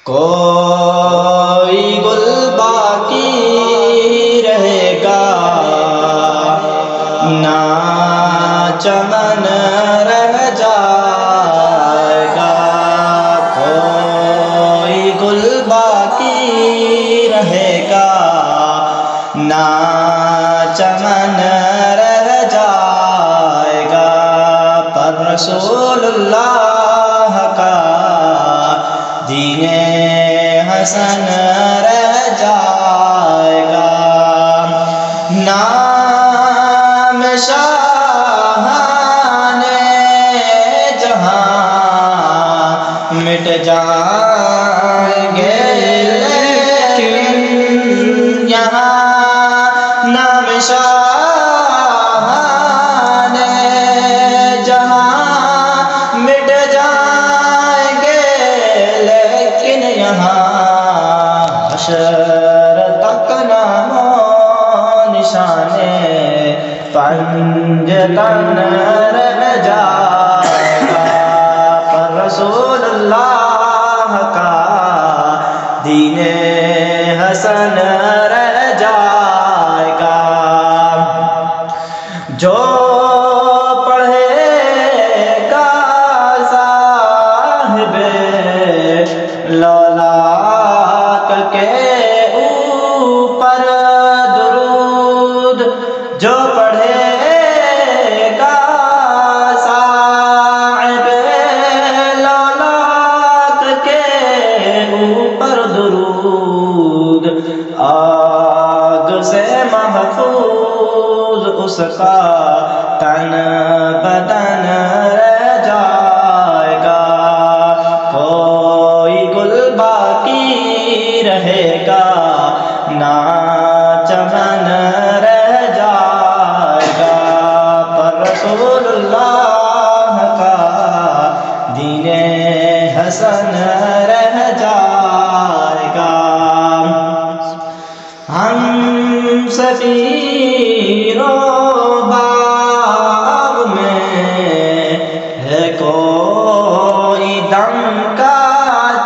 کوئی گل باقی رہے گا نہ چمن رہ جائے گا، کوئی گل باقی رہے گا نہ چمن رہ جائے گا، پر رسول اللہ کا دین حسن رہ جائے گا، نام شاہان جہاں مٹ جائیں گے لیکن یہاں نام شاہان جہاں مٹ جائیں گے لیکن یہاں حشر تک نام و نشان پنجتن رہ جائے گا، پر رسول اللہ کا دین حسن رہ جائے گا، جو پڑھے گا صاحب لولاک کے اوپر درود، جو پڑھے گا صاحب لولاک کے اوپر درود، آگ سے محفوظ اس کا تن بدن رہ جائے گا، کوئی گل باقی رہے گا نہ چمن رہ جائے گا، پر رسول اللہ کا دین حسن رہ جائے گا، ہم سفیر و باغ میں ہے کوئی دم کا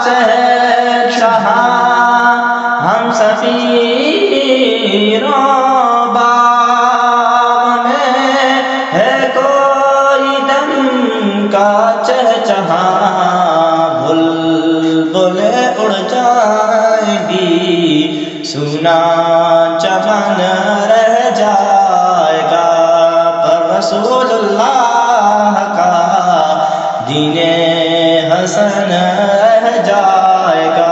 شہنشاہ، ہم سفیر و باغ میں ہے کوئی دم کا چہچہاں، بلبلیں اڑ جائیں گی سونا چمن رہ جائے گا، پر رسول اللہ کا دین حسن رہ جائے گا۔